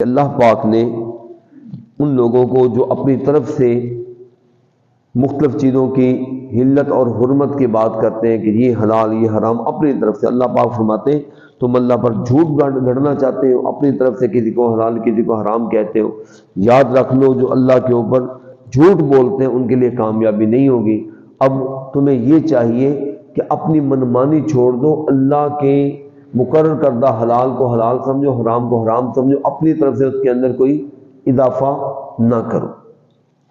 اللہ پاک نے ان لوگوں کو جو اپنی طرف سے مختلف چیزوں کی حلت اور حرمت کی بات کرتے ہیں کہ یہ حلال یہ حرام، اپنی طرف سے اللہ پاک فرماتے ہیں تم اللہ پر جھوٹ گھڑنا چاہتے ہو، اپنی طرف سے کسی کو حلال کسی کو حرام کہتے ہو، یاد رکھ لو جو اللہ کے اوپر جھوٹ بولتے ہیں ان کے لیے کامیابی نہیں ہوگی۔ اب تمہیں یہ چاہیے کہ اپنی منمانی چھوڑ دو، اللہ کے مقرر کردہ حلال کو حلال سمجھو، حرام کو حرام سمجھو، اپنی طرف سے اس کے اندر کوئی اضافہ نہ کرو،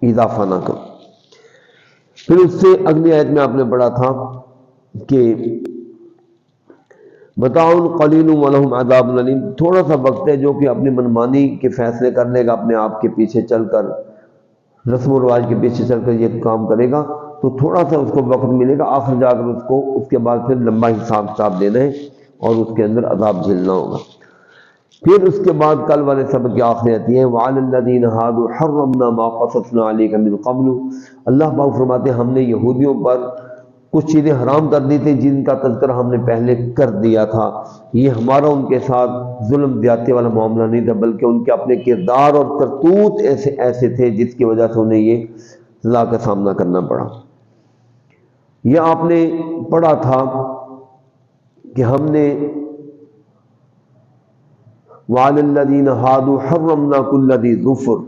اضافہ نہ کرو۔ پھر اس سے اگلی آیت میں آپ نے پڑھا تھا کہ متاع قلیل ولہم عذاب علیم، تھوڑا سا وقت ہے جو کہ اپنی منمانی کے فیصلے کر لے گا، اپنے آپ کے پیچھے چل کر، رسم و رواج کے پیچھے چل کر یہ کام کرے گا تو تھوڑا سا اس کو وقت ملے گا، آخر جا کر اس کے بعد پھر لمبا حساب کتاب دینا ہے اور اس کے اندر عذاب جھیلنا ہوگا۔ پھر اس کے بعد کل والے سبق کی آخری آتی ہے وَعَلَى الَّذِينَ هَادُوا حَرَّمْنَا مَا قَصَصْنَا عَلَيْكَ مِنْ قَبْلُ، اللہ پاک فرماتے ہیں ہم نے یہودیوں پر کچھ چیزیں حرام کر دی تھی جن کا تذکرہ ہم نے پہلے کر دیا تھا۔ یہ ہمارا ان کے ساتھ ظلم زیادتی والا معاملہ نہیں تھا، بلکہ ان کے اپنے کردار اور کرتوت ایسے تھے جس کی وجہ سے انہیں یہ سزا کا سامنا کرنا پڑا۔ یہ آپ نے پڑھا تھا کہ ہم نے وَعَلَى الَّذِينَ هَادُوا حَرَّمْنَا كُلَّ ذِي ظُفُرٍ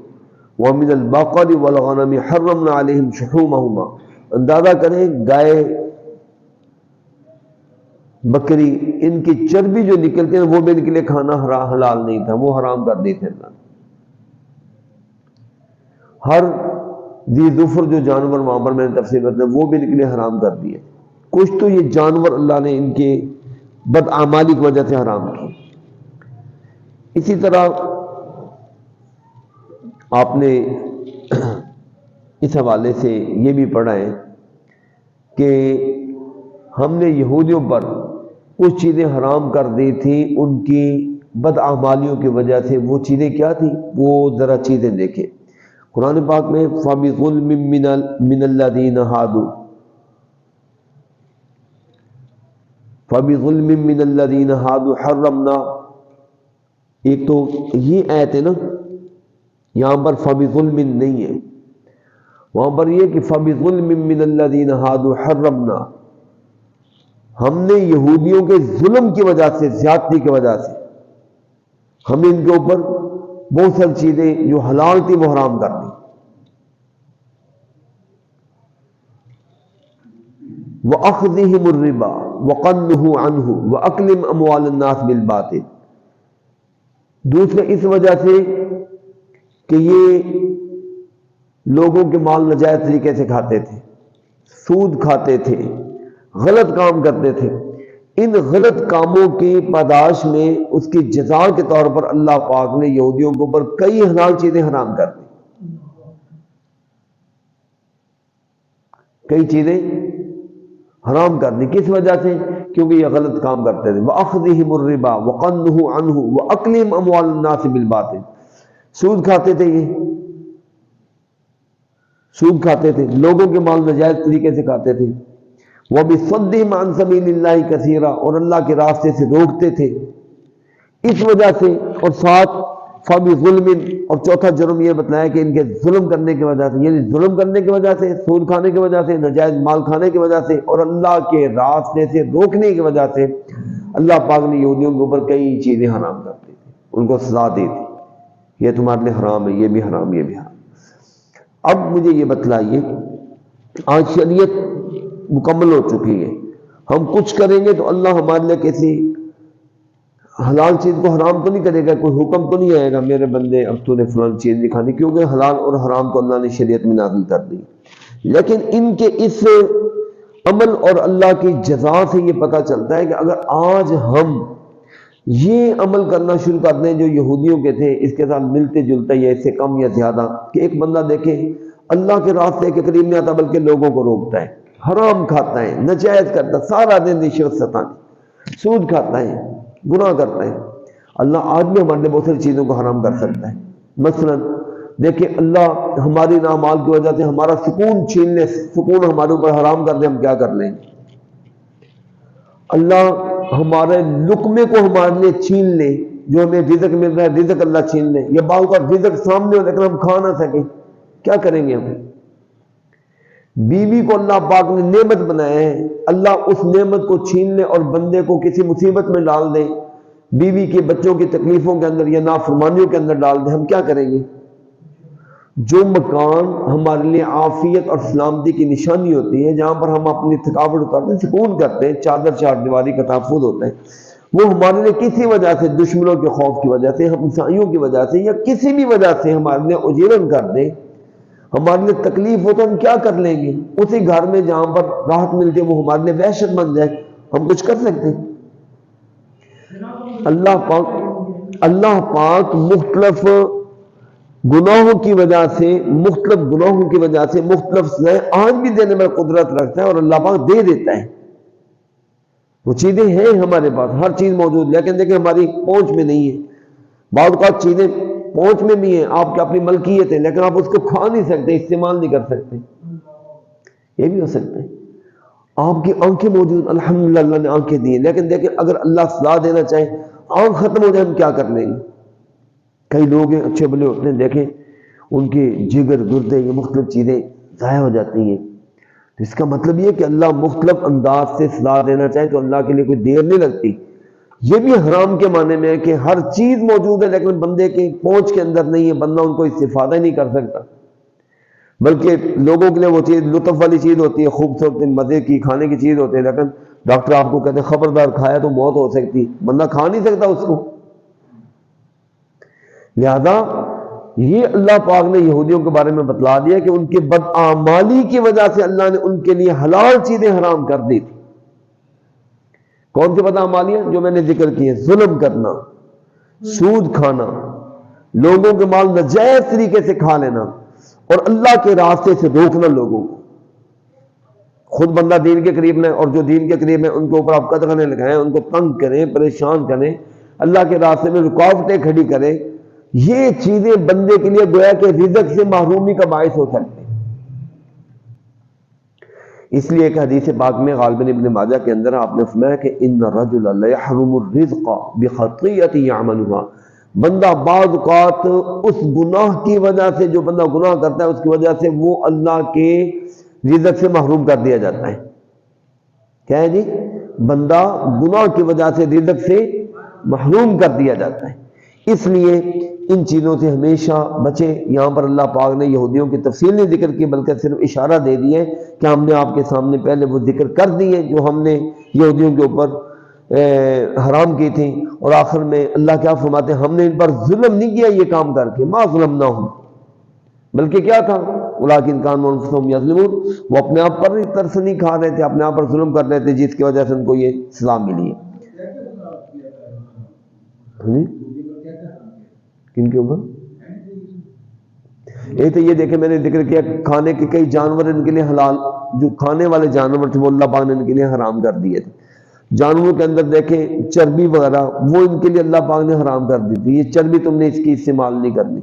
وَمِنَ الْبَقَرِ وَالْغَنَمِ حَرَّمْنَا عَلَيْهِمْ شُحُومَهُمَا، اندازہ کریں گائے بکری ان کی چربی جو نکلتے ہیں وہ بھی ان کے لیے کھانا حلال نہیں تھا، وہ حرام کر دی تھے اللہ نے۔ ہر ذی ظفر جو جانور وہاں پر میں نے تفسیر کرتے ہیں وہ بھی ان کے لیے حرام کر دیے، کچھ تو یہ جانور اللہ نے ان کے بدعمالی کی وجہ سے حرام کی۔ اسی طرح آپ نے اس حوالے سے یہ بھی پڑھا ہے کہ ہم نے یہودیوں پر کچھ چیزیں حرام کر دی تھیں ان کی بدعمالیوں کی وجہ سے۔ وہ چیزیں کیا تھیں؟ وہ ذرا چیزیں دیکھیں قرآن پاک میں فَبِظُلْمٍ مِّنَ الَّذِينَ هَادُوا، فَبِظُلْمٍ مِّنَ الَّذِينَ هَادُوا حَرَّمْنَا، ایک تو یہ آیت ہے نا، یہاں پر فَبِظُلْمٍ نہیں ہے، وہاں پر یہ کہ فَبِظُلْمٍ مِّنَ الَّذِينَ هَادُوا حَرَّمْنَا، ہم نے یہودیوں کے ظلم کی وجہ سے، زیادتی کی وجہ سے ہم نے ان کے اوپر بہت ساری چیزیں جو حلال تھی وہ حرام کر دی۔ وَأَخْذِهِمُ الرِّبَا وَقَنُّهُ عَنْهُ وَأَكْلِهِمْ أَمْوَالَ النَّاسِ بِالْبَاطِلِ، دوسرے اس وجہ سے کہ یہ لوگوں کے مال ناجائز طریقے سے کھاتے تھے، سود کھاتے تھے، غلط کام کرتے تھے، ان غلط کاموں کی پاداش میں اس کی جزا کے طور پر اللہ پاک نے یہودیوں کے اوپر کئی حلال چیزیں حرام کر دی، کئی چیزیں حرام کر دی۔ کس وجہ سے؟ کیونکہ یہ غلط کام کرتے تھے۔ وَأَخْذِهِمُ الرِّبَا وَقَنُّهُ عَنْهُ وَأَكْلِهِمْ أَمْوَالَ النَّاسِ بِالْبَاطِلِ، سود کھاتے تھے، یہ سود کھاتے تھے، لوگوں کے مال ناجائز طریقے سے کھاتے تھے۔ وَبِصَدِّهِمْ عَنْ سَبِيلِ اللَّهِ كَثِيرًا، اور اللہ کے راستے سے روکتے تھے اس وجہ سے۔ اور ساتھ فَبِظُلْمٍ، اور چوتھا جرم یہ بتلایا کہ ان کے ظلم کرنے کی وجہ سے، یعنی ظلم کرنے کی وجہ سے، سود کھانے کی وجہ سے، ناجائز مال کھانے کی وجہ سے، اور اللہ کے راستے سے روکنے کی وجہ سے اللہ پاک نے یہودیوں کے اوپر کئی چیزیں حرام کر دی تھی، ان کو سزا دی تھی، یہ تمہارے لیے حرام ہے، یہ بھی حرام، یہ بھی حرام۔ اب مجھے یہ بتلائیے، آج شریعت مکمل ہو چکی ہے، ہم کچھ کریں گے تو اللہ ہمارے لیے کسی حلال چیز کو حرام تو نہیں کرے گا، کوئی حکم تو نہیں آئے گا میرے بندے اب تو نے فلان چیز نہیں کھانی، کیونکہ حلال اور حرام تو اللہ نے شریعت میں نازل کر دی۔ لیکن ان کے اس عمل اور اللہ کی جزا سے یہ پتہ چلتا ہے کہ اگر آج ہم یہ عمل کرنا شروع کر دیں جو یہودیوں کے تھے، اس کے ساتھ ملتے جلتے یا اس سے کم یا زیادہ، کہ ایک بندہ دیکھے اللہ کے راستے کے قریب نہیں آتا بلکہ لوگوں کو روکتا ہے، حرام کھاتا ہے، ناجائز کرتا ہے، سارا دن رشوت ستانی، سود کھاتا ہے، گناہ کرتا ہے، اللہ آج بھی ہمارے لیے بہت ساری چیزوں کو حرام کر سکتا ہے۔ مثلا دیکھیں اللہ ہماری ناعمال کی وجہ سے ہمارا سکون چھین لے، سکون ہمارے اوپر حرام کر دے، ہم کیا کر لیں گے؟ اللہ ہمارے لقمے کو ہمارے لیے چھین لے، جو ہمیں رزق مل رہا ہے رزق اللہ چھین لے، یا بعض کا رزق سامنے ہو لیکن ہم کھا نہ سکیں، کیا کریں گے ہم؟ بیوی کو اللہ پاک نے نعمت بنایا ہے، اللہ اس نعمت کو چھین لے اور بندے کو کسی مصیبت میں ڈال دے، بیوی کے بچوں کی تکلیفوں کے اندر یا نافرمانیوں کے اندر ڈال دے، ہم کیا کریں گے؟ جو مکان ہمارے لیے عافیت اور سلامتی کی نشانی ہوتی ہے، جہاں پر ہم اپنی تھکاوٹ اتارتے ہیں، سکون کرتے ہیں، چادر چار دیواری کا تحفظ ہوتا ہے، وہ ہمارے لیے کسی وجہ سے، دشمنوں کے خوف کی وجہ سے، ہمسائیوں کی وجہ سے، یا کسی بھی وجہ سے ہمارے لیے اجیرن کر دے، ہمارے لیے تکلیف ہو، تو ہم کیا کر لیں گے؟ اسی گھر میں جہاں پر راحت ملتی ہے وہ ہمارے لیے وحشت بن جائے، ہم کچھ کر سکتے ہیں؟ اللہ پاک مختلف گناہوں کی وجہ سے، مختلف سزائیں آج بھی دینے میں قدرت رکھتا ہے، اور اللہ پاک دے دیتا ہے، وہ چیزیں ہیں ہمارے پاس، ہر چیز موجود، لیکن دیکھیں ہماری پہنچ میں نہیں ہے، بعض اوقات چیزیں پہنچ میں بھی ہیں، آپ کی اپنی ملکیت ہے، لیکن آپ اس کو کھا نہیں سکتے، استعمال نہیں کر سکتے، یہ بھی ہو سکتا ہے۔ آپ کی آنکھیں موجود، الحمدللہ اللہ نے آنکھیں دی ہیں، لیکن دیکھیں اگر اللہ سزا دینا چاہے آنکھ ختم ہو جائے، ہم کیا کر لیں گے؟ کئی لوگ ہیں اچھے بلے ہوتے ہیں، دیکھیں ان کے جگر گردے یہ مختلف چیزیں ضائع ہو جاتی ہیں، تو اس کا مطلب یہ کہ اللہ مختلف انداز سے سزا دینا چاہے تو اللہ کے لیے کوئی دیر نہیں لگتی۔ یہ بھی حرام کے معنی میں ہے کہ ہر چیز موجود ہے لیکن بندے کی پہنچ کے اندر نہیں ہے، بندہ ان کو استفادہ ہی نہیں کر سکتا، بلکہ لوگوں کے لیے وہ چیز لطف والی چیز ہوتی ہے، خوبصورت مزے کی کھانے کی چیز ہوتی ہے، لیکن ڈاکٹر آپ کو کہتے ہیں خبردار کھایا تو موت ہو سکتی، بندہ کھا نہیں سکتا اس کو۔ لہذا یہ اللہ پاک نے یہودیوں کے بارے میں بتلا دیا کہ ان کی بدعمالی کی وجہ سے اللہ نے ان کے لیے حلال چیزیں حرام کر دی تھی۔ کون سی بدعمالیاں؟ جو میں نے ذکر کی ہیں، ظلم کرنا، سود کھانا، لوگوں کے مال ناجائز طریقے سے کھا لینا، اور اللہ کے راستے سے روکنا لوگوں کو۔ خود بندہ دین کے قریب نہیں، اور جو دین کے قریب ہیں ان کے اوپر آپ قدغنیں لگائیں، ان کو تنگ کریں، پریشان کریں، اللہ کے راستے میں رکاوٹیں کھڑی کریں، یہ چیزیں بندے کے لیے گویا کہ رزق سے محرومی کا باعث ہو سکتے ہیں۔ اس لیے ایک حدیث پاک میں غالباً ابن ماجہ کے اندر آپ نے فرمایا کہ ان الرجل لیحرم الرزق بخطیئۃ یعملها، بندہ بعض اوقات اس گناہ کی وجہ سے، جو بندہ گناہ کرتا ہے اس کی وجہ سے وہ اللہ کے رزق سے محروم کر دیا جاتا ہے۔ کیا ہے جی؟ بندہ گناہ کی وجہ سے رزق سے محروم کر دیا جاتا ہے۔ اس لیے ان چیزوں سے ہمیشہ بچیں۔ یہاں پر اللہ پاک نے یہودیوں کی تفصیل نہیں ذکر کی، بلکہ صرف اشارہ دے دیے کہ ہم نے آپ کے سامنے پہلے وہ ذکر کر دیے جو ہم نے یہودیوں کے اوپر حرام کی تھی، اور آخر میں اللہ کیا فرماتے ہیں؟ ہم نے ان پر ظلم نہیں کیا یہ کام کر کے، ما ظلمناہم، بلکہ کیا تھا؟ ولیکن کانوا انفسہم یظلمون، وہ اپنے آپ پر ترس نہیں کھا رہے تھے، اپنے آپ پر ظلم کر رہے تھے، جس کی وجہ سے ان کو یہ سزا ملی ہے۔ کن کے اوپر؟ ایک تو یہ دیکھیں میں نے ذکر کیا کھانے کے کئی جانور ان کے لیے حلال، جو کھانے والے جانور تھے وہ اللہ پاک نے ان کے لیے حرام کر دیے تھے۔ جانوروں کے اندر دیکھیں چربی وغیرہ، وہ ان کے لیے اللہ پاک نے حرام کر دی تھی، یہ چربی تم نے اس کی استعمال نہیں کرنی،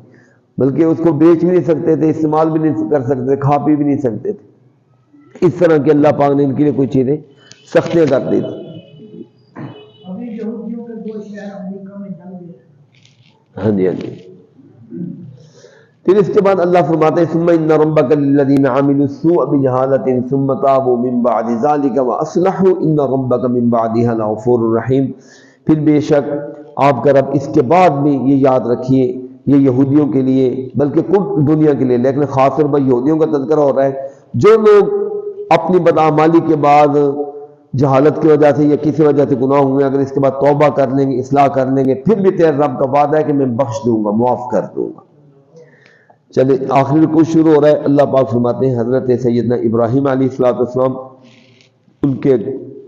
بلکہ اس کو بیچ بھی نہیں سکتے تھے، استعمال بھی نہیں کر سکتے تھے، کھا پی بھی نہیں سکتے تھے۔ اس طرح کہ اللہ پاک نے ان کے لیے کوئی چیزیں سختیاں کر دی تھی۔ ہاں جی، ہاں جی۔ پھر اس کے بعد اللہ فرماتے ہیں ثم ان ربک للذین عملوا السوء بجہالۃ ثم تابوا من بعد ذلک واصلحوا ان ربک من بعدها لغفور رحیم۔ پھر بے شک آپ کا رب، اس کے بعد بھی یہ یاد رکھیے، یہ یہودیوں کے لیے بلکہ کل دنیا کے لیے، لیکن خاص طور پر یہودیوں کا تذکرہ ہو رہا ہے، جو لوگ اپنی بدعمالی کے بعد جہالت کی وجہ سے یا کسی وجہ سے گناہ ہوئے، اگر اس کے بعد توبہ کر لیں گے، اصلاح کر لیں گے، پھر بھی تیرے رب کا وعدہ ہے کہ میں بخش دوں گا، معاف کر دوں گا۔ چلے آخری رکوع شروع ہو رہا ہے۔ اللہ پاک فرماتے ہیں حضرت سیدنا ابراہیم علیہ السلام، ان کے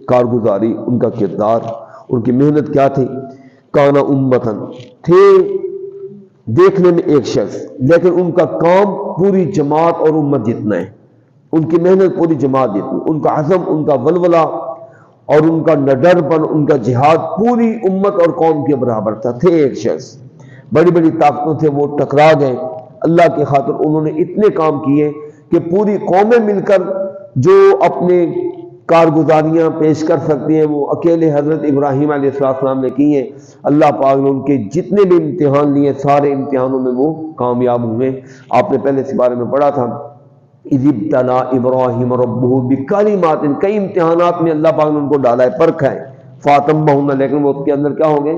کارگزاری، ان کا کردار، ان کی محنت کیا تھی؟ کانا امتن، تھے دیکھنے میں ایک شخص، لیکن ان کا کام پوری جماعت اور امت جتنا ہے، ان کی محنت پوری جماعت جتنی، ان کا عزم، ان کا ولولہ اور ان کا نڈر پن، ان کا جہاد پوری امت اور قوم کے برابر تھا۔ تھے ایک شخص، بڑی بڑی طاقتوں سے وہ ٹکرا گئے، اللہ کی خاطر انہوں نے اتنے کام کیے کہ پوری قومیں مل کر جو اپنے کارگزاریاں پیش کر سکتے ہیں وہ اکیلے حضرت ابراہیم علیہ السلام نے کی ہیں۔ اللہ پاک نے ان کے جتنے بھی امتحان لیے سارے امتحانوں میں وہ کامیاب ہوئے۔ آپ نے پہلے اس بارے میں پڑھا تھا، اذ ابتلی ابراہیم ربہ بکلمات، کئی امتحانات میں اللہ پاک نے ان کو ڈالا ہے، پرکھا ہے، فاتمہن، لیکن وہ اس کے اندر کیا ہو گئے؟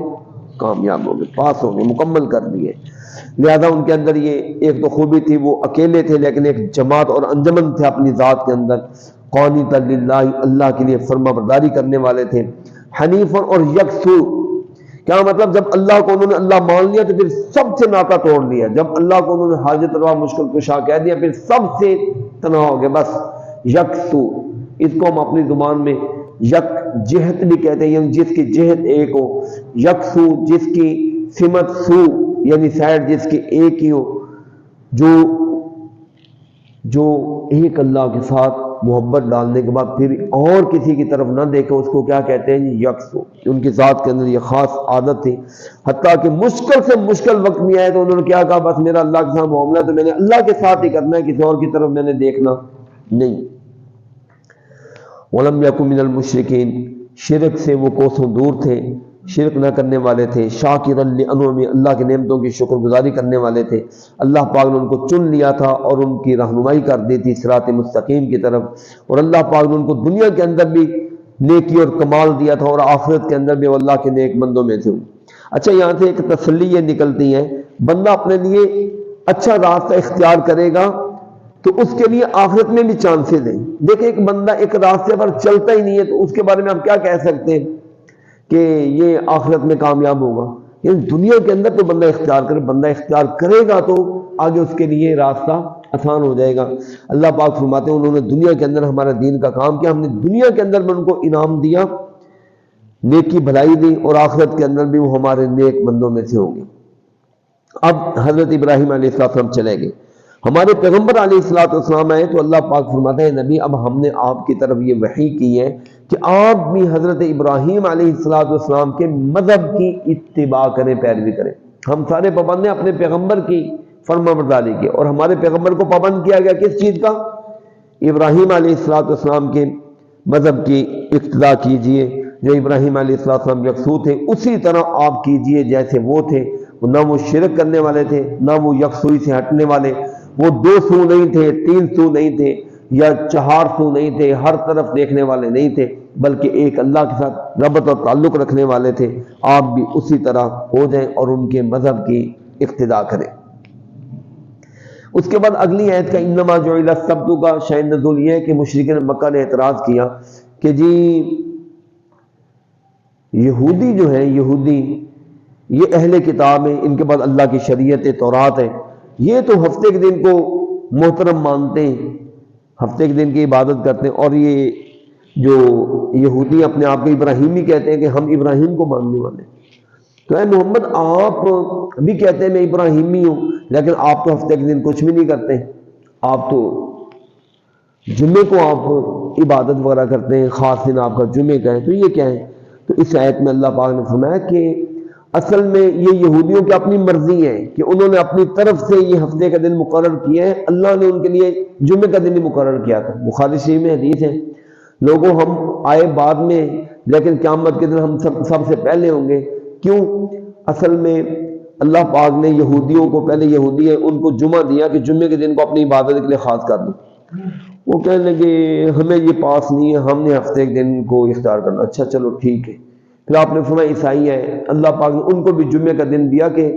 کامیاب ہو گئے، پاس ہو گئے، مکمل کر دیے۔ لہذا ان کے اندر یہ ایک تو خوبی تھی، وہ اکیلے تھے لیکن ایک جماعت اور انجمن تھے اپنی ذات کے اندر، قانتا للہ، اللہ کے لیے فرما برداری کرنے والے تھے، حنیفا اور یکسو، کیا مطلب جب اللہ کو انہوں نے اللہ مان لیا تو پھر سب سے ناطہ توڑ لیا، جب اللہ کو انہوں نے حاجت روا مشکل کشا کہہ دیا پھر سب سے تنہا ہو گئے، بس یکسو، اس کو ہم اپنی زبان میں یک جہت بھی کہتے ہیں، یعنی جس کی جہت ایک ہو، یکسو جس کی سمت سو یعنی سائڈ جس کی ایک ہی ہو، جو ایک اللہ کے ساتھ محبت ڈالنے کے بعد پھر اور کسی کی طرف نہ دیکھے، اس کو کیا کہتے ہیں؟ یکسو۔ ان کی ذات کے اندر یہ خاص عادت تھی، حتیٰ کہ مشکل سے مشکل وقت میں آئے تو انہوں نے کیا کہا؟ بس میرا اللہ کے ساتھ معاملہ ہے تو میں نے اللہ کے ساتھ ہی کرنا ہے، کسی اور کی طرف میں نے دیکھنا نہیں۔ وَلَمْ يَكُنْ مِنَ الْمُشْرِكِينَ، شرک سے وہ کوسوں دور تھے، شرک نہ کرنے والے تھے، شاکرا لِأَنْعُمِهِ، اللہ کی نعمتوں کی شکر گزاری کرنے والے تھے۔ اللہ پاک نے ان کو چن لیا تھا اور ان کی رہنمائی کر دی تھی صراط مستقیم کی طرف، اور اللہ پاک نے ان کو دنیا کے اندر بھی نیکی اور کمال دیا تھا اور آخرت کے اندر بھی وہ اللہ کے نیک بندوں میں تھے۔ اچھا، یہاں سے ایک تسلی یہ نکلتی ہے، بندہ اپنے لیے اچھا راستہ اختیار کرے گا تو اس کے لیے آخرت میں بھی چانسز ہیں۔ دیکھیں، ایک بندہ ایک راستے پر چلتا ہی نہیں ہے تو اس کے بارے میں آپ کیا کہہ سکتے ہیں کہ یہ آخرت میں کامیاب ہوگا؟ یعنی دنیا کے اندر تو بندہ اختیار کرے، بندہ اختیار کرے گا تو آگے اس کے لیے راستہ آسان ہو جائے گا۔ اللہ پاک فرماتے ہیں انہوں نے دنیا کے اندر ہمارا دین کا کام کیا، ہم نے دنیا کے اندر بھی ان کو انعام دیا، نیکی بھلائی دی، اور آخرت کے اندر بھی وہ ہمارے نیک بندوں میں سے ہوں گے۔ اب حضرت ابراہیم علیہ السلام چلے گئے، ہمارے پیغمبر علیہ السلام آئے تو اللہ پاک فرماتے ہیں نبی اب ہم نے آپ کی طرف یہ وحی کی ہے کہ آپ بھی حضرت ابراہیم علیہ السلام کے مذہب کی اتباع کریں، پیروی کریں۔ ہم سارے پابند ہیں اپنے پیغمبر کی فرما برداری کے، اور ہمارے پیغمبر کو پابند کیا گیا کس چیز کا؟ ابراہیم علیہ السلام کے مذہب کی اقتداء کیجئے، جو ابراہیم علیہ السلام یکسو تھے اسی طرح آپ کیجئے جیسے وہ تھے۔ نہ وہ شرک کرنے والے تھے، نہ وہ یکسوئی سے ہٹنے والے، وہ دو سو نہیں تھے، تین سو نہیں تھے، یا چہار سو نہیں تھے، ہر طرف دیکھنے والے نہیں تھے، بلکہ ایک اللہ کے ساتھ ربط اور تعلق رکھنے والے تھے۔ آپ بھی اسی طرح ہو جائیں اور ان کے مذہب کی اقتداء کریں۔ اس کے بعد اگلی آیت کا انما جعل السبت کا شأن نزول یہ ہے کہ مشرکین مکہ نے اعتراض کیا کہ جی یہودی جو ہیں، یہودی یہ اہل کتاب ہیں، ان کے بعد اللہ کی شریعت تورات ہے، یہ تو ہفتے کے دن کو محترم مانتے ہیں، ہفتے کے دن کی عبادت کرتے ہیں، اور یہ جو یہودی اپنے آپ کو ابراہیمی کہتے ہیں کہ ہم ابراہیم کو ماننے والے ہیں۔ تو اے محمد آپ بھی کہتے ہیں میں ابراہیمی ہوں، لیکن آپ تو ہفتے کے دن کچھ بھی نہیں کرتے، آپ تو جمعے کو آپ عبادت وغیرہ کرتے ہیں، خاص دن آپ کا جمعے کا ہے، تو یہ کیا ہے؟ تو اس آیت میں اللہ پاک نے فرمایا کہ اصل میں یہ یہودیوں کی اپنی مرضی ہے کہ انہوں نے اپنی طرف سے یہ ہفتے کا دن مقرر کیا ہے، اللہ نے ان کے لیے جمعے کا دن ہی مقرر کیا تھا۔ بخاری شریف میں حدیث ہے، لوگوں ہم آئے بعد میں لیکن قیامت کے دن ہم سب سے پہلے ہوں گے۔ کیوں؟ اصل میں اللہ پاک نے یہودیوں کو، پہلے یہودی ہے ان کو جمعہ دیا کہ جمعے کے دن کو اپنی عبادت کے لیے خاص کر دو، وہ کہنے لگے ہمیں یہ پاس نہیں ہے، ہم نے ہفتے کے دن کو اختیار کرنا۔ اچھا چلو ٹھیک ہے۔ پھر آپ نے فرمایا عیسائی ہے، اللہ پاک نے ان کو بھی جمعے کا دن دیا کہ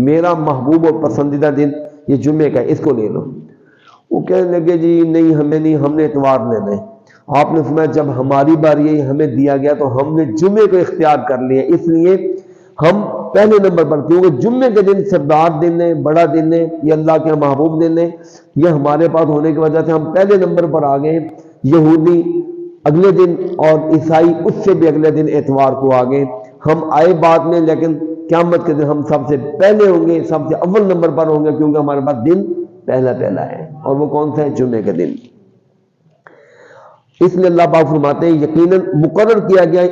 میرا محبوب اور پسندیدہ دن یہ جمعے کا ہے، اس کو لے لو۔ وہ کہنے لگے جی نہیں ہمیں نہیں، ہم نے اتوار لینا ہے۔ آپ نے فرمایا جب ہماری باری ہے ہمیں دیا گیا تو ہم نے جمعے کو اختیار کر لیا، اس لیے ہم پہلے نمبر پر، کیونکہ جمعے کے دن سردار دن ہے، بڑا دن ہے، یہ اللہ کے محبوب دن ہے، یہ ہمارے پاس ہونے کی وجہ سے ہم پہلے نمبر پر آ گئے۔ یہودی اگلے دن اور عیسائی اس سے بھی اگلے دن اتوار کو آ گئے۔ ہم آئے بعد میں لیکن قیامت کے دن ہم سب سے پہلے ہوں گے، سب سے اول نمبر پر ہوں گے، کیونکہ ہمارے پاس دن پہلا ہے، اور وہ کون سا ہے؟ جمعے کا دن۔ اس لیے اللہ پاک فرماتے ہیں یقیناً مقرر کیا گیا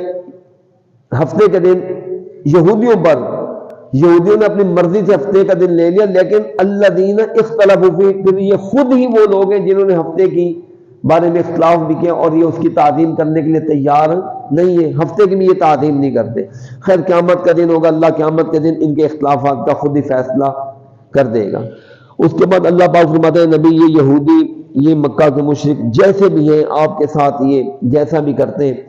ہفتے کا دن یہودیوں پر، یہودیوں نے اپنی مرضی سے ہفتے کا دن لے لیا، لیکن الذین اختلفوا فیہ، پھر یہ خود ہی وہ لوگ ہیں جنہوں نے ہفتے کی بارے میں اختلاف بھی کیا اور یہ اس کی تعظیم کرنے کے لیے تیار نہیں ہے، ہفتے کے لیے یہ تعظیم نہیں کرتے۔ خیر قیامت کا دن ہوگا، اللہ قیامت کے دن ان کے اختلافات کا خود ہی فیصلہ کر دے گا۔ اس کے بعد اللہ پاک فرماتے ہیں نبی یہ یہودی، یہ مکہ کے مشرک جیسے بھی ہیں آپ کے ساتھ یہ جیسا بھی کرتے ہیں،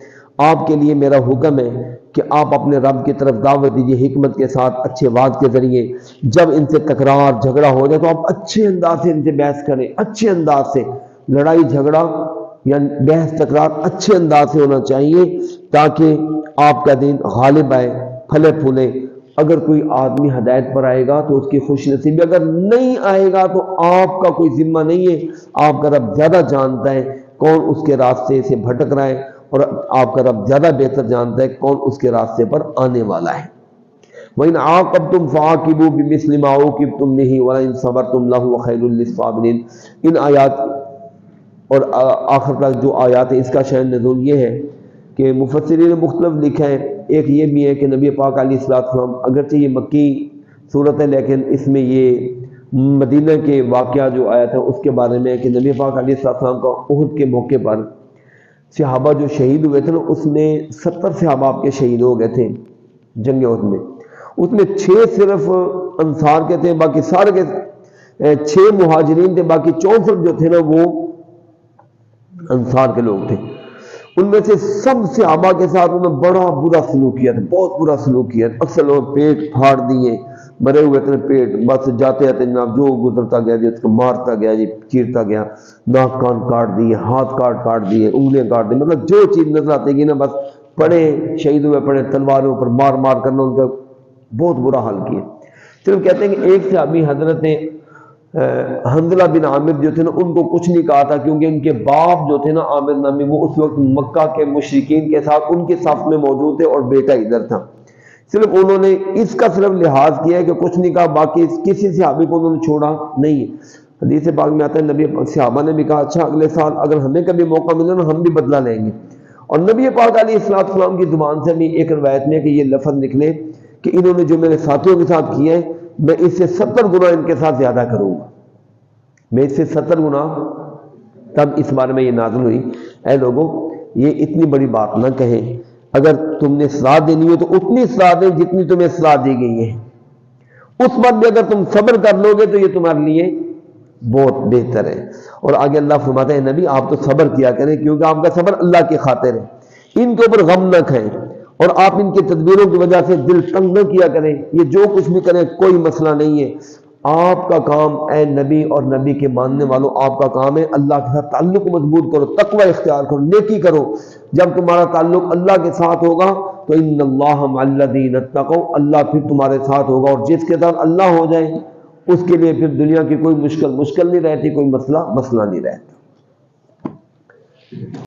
آپ کے لیے میرا حکم ہے کہ آپ اپنے رب کی طرف دعوت دیجیے حکمت کے ساتھ، اچھے وعد کے ذریعے۔ جب ان سے تکرار جھگڑا ہو جائے تو آپ اچھے انداز سے ان سے بحث کریں، اچھے انداز سے۔ لڑائی جھگڑا یا بحث تکرار اچھے انداز سے ہونا چاہیے تاکہ آپ کا دین غالب آئے، پھلے پھولے۔ اگر کوئی آدمی ہدایت پر آئے گا تو اس کی خوش نصیبی، اگر نہیں آئے گا تو آپ کا کوئی ذمہ نہیں ہے، آپ کا رب زیادہ جانتا ہے کون اس کے راستے سے بھٹک رہا ہے، اور آپ کا رب زیادہ بہتر جانتا ہے کون اس کے راستے پر آنے والا ہے۔ وَإِنْ عَاقَبْتُمْ فَعَاقِبُوا بِمِثْلِ مَا عُوقِبْتُمْ بِهِ وَلَئِنْ صَبَرْتُمْ لَهُوَ خَيْرٌ لِّلصَّابِرِينَ۔ ان آیات اور آخر تک جو آیات ہیں اس کا شأن نزول یہ ہے کہ مفسرین نے مختلف لکھا ہے۔ ایک یہ بھی ہے کہ نبی پاک علیہ السلام اگرچہ یہ مکی صورت ہے لیکن اس میں یہ مدینہ کے واقعہ جو آیا تھا اس کے بارے میں کہ نبی پاک علیہ السلام کا احد کے موقع پر صحابہ جو شہید ہوئے تھے نا، اس میں 70 صحابہ آپ کے شہید ہو گئے تھے جنگ احد میں۔ اس میں 6 صرف انصار کے تھے، باقی سارے کے 6 مہاجرین تھے، باقی 64 جو تھے نا وہ انصار کے لوگ تھے۔ ان میں سے سب صحابہ کے ساتھ انہوں نے بڑا برا سلوک کیا تھا، بہت برا سلوک کیا تھا۔ اکثر لوگ پیٹ پھاڑ دیے، مرے ہوئے تھے پیٹ، بس جاتے آتے جناب جو گزرتا گیا جی اس کو مارتا گیا جی، چیرتا گیا، ناک کان کاٹ دیے، ہاتھ کاٹ دیے، انگلیاں کاٹ دی، مطلب جو چیز نظر آتی گی نا بس پڑے شہید ہوئے پڑے، تلواروں پر مار کرنا، ان کا بہت برا حال کیا۔ صرف کہتے ہیں کہ ایک صحابی حضرت حنظلہ بن عامر جو تھے نا ان کو کچھ نہیں کہا تھا کیونکہ ان کے باپ جو تھے نا عامر نامی وہ اس وقت مکہ کے مشرکین کے ساتھ ان کے صف میں موجود تھے اور بیٹا ادھر تھا۔ صرف انہوں نے اس کا صرف لحاظ کیا ہے کہ کچھ نہیں کہا، باقی کسی صحابی کو انہوں نے چھوڑا نہیں۔ حدیث پاک میں آتا ہے نبی صحابہ نے بھی کہا اچھا اگلے سال اگر ہمیں کبھی موقع ملے نا ہم بھی بدلہ لیں گے۔ اور نبی پاک علیہ السلام کی زبان سے بھی ایک روایت میں کہ یہ لفظ نکلے کہ انہوں نے جو میرے ساتھیوں کے ساتھ کیا ہے میں اس سے 70 گنا ان کے ساتھ زیادہ کروں گا، میں اس سے 70 گنا۔ تب اس بارے میں یہ نازل ہوئی اے لوگوں یہ اتنی بڑی بات نہ کہیں، اگر تم نے اصلاح دینی ہو تو اتنی اصلاح دیں جتنی تمہیں اصلاح دی گئی ہے، اس وقت بھی اگر تم صبر کر لو گے تو یہ تمہارے لیے بہت بہتر ہے۔ اور آگے اللہ فرماتے ہیں نبی آپ تو صبر کیا کریں کیونکہ آپ کا صبر اللہ کی خاطر ہے، ان کے اوپر غم نہ کھائیں اور آپ ان کی تدبیروں کی وجہ سے دل تنگ نہ کیا کریں، یہ جو کچھ بھی کریں کوئی مسئلہ نہیں ہے۔ آپ کا کام اے نبی اور نبی کے ماننے والوں آپ کا کام ہے اللہ کے ساتھ تعلق مضبوط کرو، تقوی اختیار کرو، نیکی کرو۔ جب تمہارا تعلق اللہ کے ساتھ ہوگا تو ان اللہ مع الذین اتقوا، اللہ پھر تمہارے ساتھ ہوگا، اور جس کے ساتھ اللہ ہو جائے اس کے لیے پھر دنیا کی کوئی مشکل نہیں رہتی، کوئی مسئلہ نہیں رہتا۔